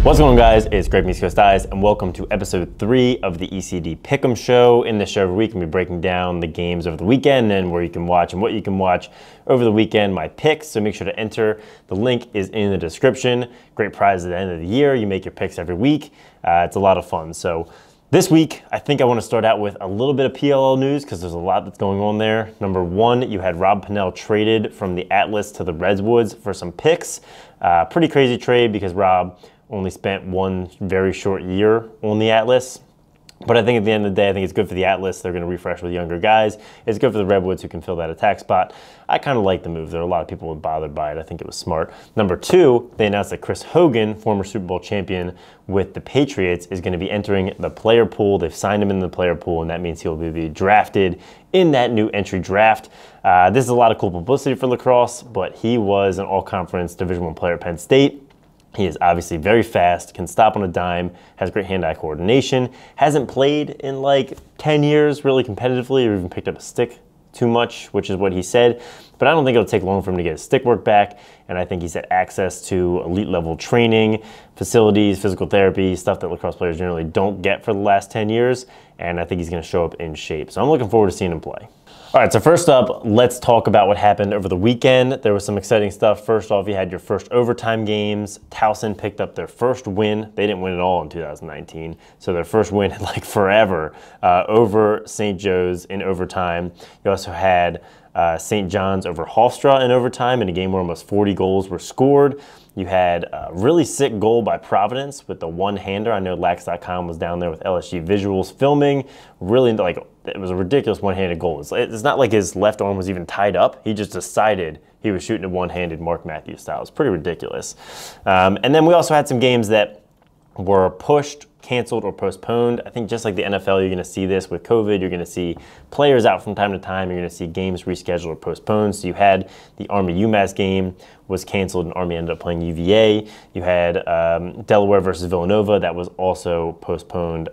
What's going on, guys? It's Greg from East Coast Eyes, and welcome to episode 3 of the ECD Pick'em Show. In this show every week, I'm going to be breaking down the games over the weekend and where you can watch and what you can watch over the weekend, my picks, so make sure to enter. The link is in the description. Great prize at the end of the year. You make your picks every week. It's a lot of fun. So this week, I think I want to start out with a little bit of PLL news because there's a lot that's going on there. Number one, you had Rob Pennell traded from the Atlas to the Redwoods for some picks. Pretty crazy trade because Rob only spent one very short year on the Atlas. But I think at the end of the day, I think it's good for the Atlas. They're going to refresh with younger guys. It's good for the Redwoods who can fill that attack spot. I kind of like the move. There are a lot of people who were bothered by it. I think it was smart. Number two, they announced that Chris Hogan, former Super Bowl champion with the Patriots, is going to be entering the player pool. They've signed him in the player pool, and that means he'll be drafted in that new entry draft. This is a lot of cool publicity for Lacrosse, but he was an all-conference Division I player at Penn State. He is obviously very fast, can stop on a dime, has great hand-eye coordination, hasn't played in like 10 years really competitively or even picked up a stick too much, which is what he said. But I don't think it'll take long for him to get his stick work back, and I think he's had access to elite-level training, facilities, physical therapy, stuff that lacrosse players generally don't get for the last 10 years, and I think he's going to show up in shape. So I'm looking forward to seeing him play. All right, so first up, let's talk about what happened over the weekend. There was some exciting stuff. First off, you had your first overtime games. TOWSON picked up their first win. They didn't win at all in 2019, so their first win in like forever over St. Joe's in overtime. You also had St. John's over Hofstra in overtime in a game where almost 40 goals were scored. You had a really sick goal by Providence with the one-hander. I know Lax.com was down there with LSG visuals filming. Really, like, it was a ridiculous one-handed goal. It's not like his left arm was even tied up. He just decided he was shooting a one-handed Mark Matthews style. It's pretty ridiculous. And then we also had some games that were pushed, canceled, or postponed. I think just like the NFL, you're going to see this with COVID. You're going to see players out from time to time. You're going to see games rescheduled or postponed. So you had the Army-UMass game was canceled and Army ended up playing UVA. You had Delaware versus Villanova. That was also postponed,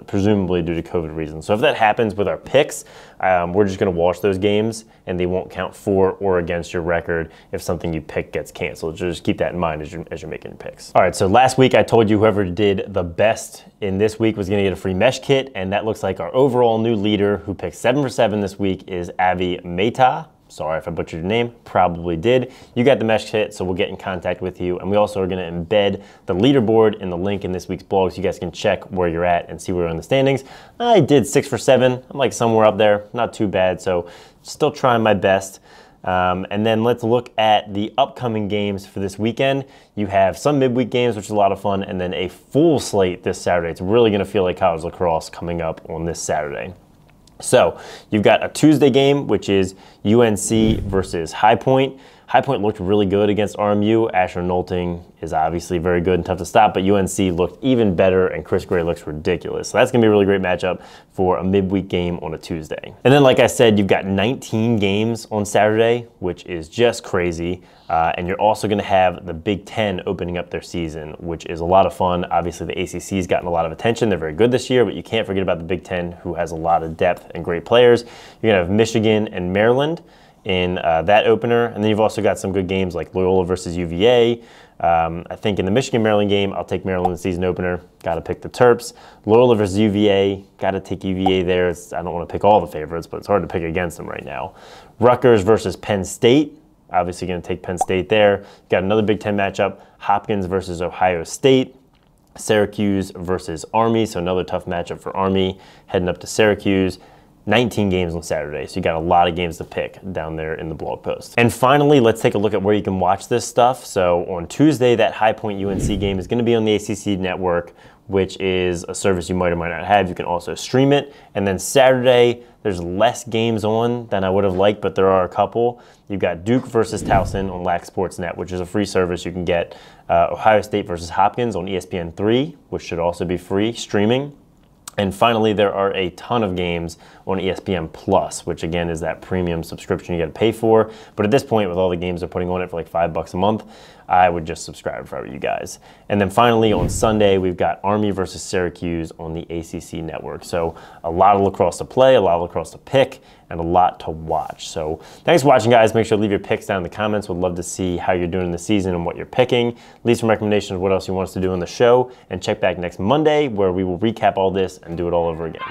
presumably due to COVID reasons. So if that happens with our picks, we're just going to watch those games and they won't count for or against your record if something you pick gets canceled. So just keep that in mind as you're making your picks. All right, so last week I told you whoever did the best in this week was going to get a free mesh kit, and that looks like our overall new leader who picked 7 for 7 this week is Avi Mehta. Sorry if I butchered your name, probably did. You got the mesh kit, so we'll get in contact with you. And we also are gonna embed the leaderboard in the link in this week's blog so you guys can check where you're at and see where you're in the standings. I did 6 for 7. I'm like somewhere up there, not too bad. So still trying my best. And then let's look at the upcoming games for this weekend. You have some midweek games, which is a lot of fun, and then a full slate this Saturday. It's really gonna feel like college lacrosse coming up on this Saturday. So you've got a Tuesday game, which is UNC versus High Point. High Point looked really good against RMU. Asher Nolting is obviously very good and tough to stop, but UNC looked even better, and Chris Gray looks ridiculous. So that's going to be a really great matchup for a midweek game on a Tuesday. And then, like I said, you've got 19 games on Saturday, which is just crazy. And you're also going to have the Big Ten opening up their season, which is a lot of fun. Obviously, the ACC's gotten a lot of attention. They're very good this year, but you can't forget about the Big Ten, who has a lot of depth and great players. You're going to have Michigan and Maryland in that opener. And then you've also got some good games like Loyola versus UVA. I think in the Michigan-Maryland game, I'll take Maryland in the season opener. Got to pick the Terps. Loyola versus UVA, got to take UVA there. I don't want to pick all the favorites, but it's hard to pick against them right now. Rutgers versus Penn State. Obviously going to take Penn State there. Got another Big Ten matchup, Hopkins versus Ohio State. Syracuse versus Army, so another tough matchup for Army, heading up to Syracuse. 19 games on Saturday, so you got a lot of games to pick down there in the blog post. And finally, let's take a look at where you can watch this stuff. So on Tuesday, that High Point UNC game is going to be on the ACC network, which is a service you might or might not have. You can also stream it. And then Saturday, there's less games on than I would have liked, but there are a couple. You've got Duke versus Towson on Lax Sportsnet, which is a free service. You can get Ohio State versus Hopkins on ESPN3, which should also be free streaming. And finally, there are a ton of games on ESPN Plus, which again is that premium subscription you got to pay for. But at this point, with all the games they're putting on it for like $5 a month, I would just subscribe if I were you guys. And then finally, on Sunday, we've got Army versus Syracuse on the ACC network. So a lot of lacrosse to play, a lot of lacrosse to pick, and a lot to watch. So thanks for watching, guys. Make sure to leave your picks down in the comments. Would love to see how you're doing in the season and what you're picking. Leave some recommendations of what else you want us to do on the show, and check back next Monday where we will recap all this and do it all over again.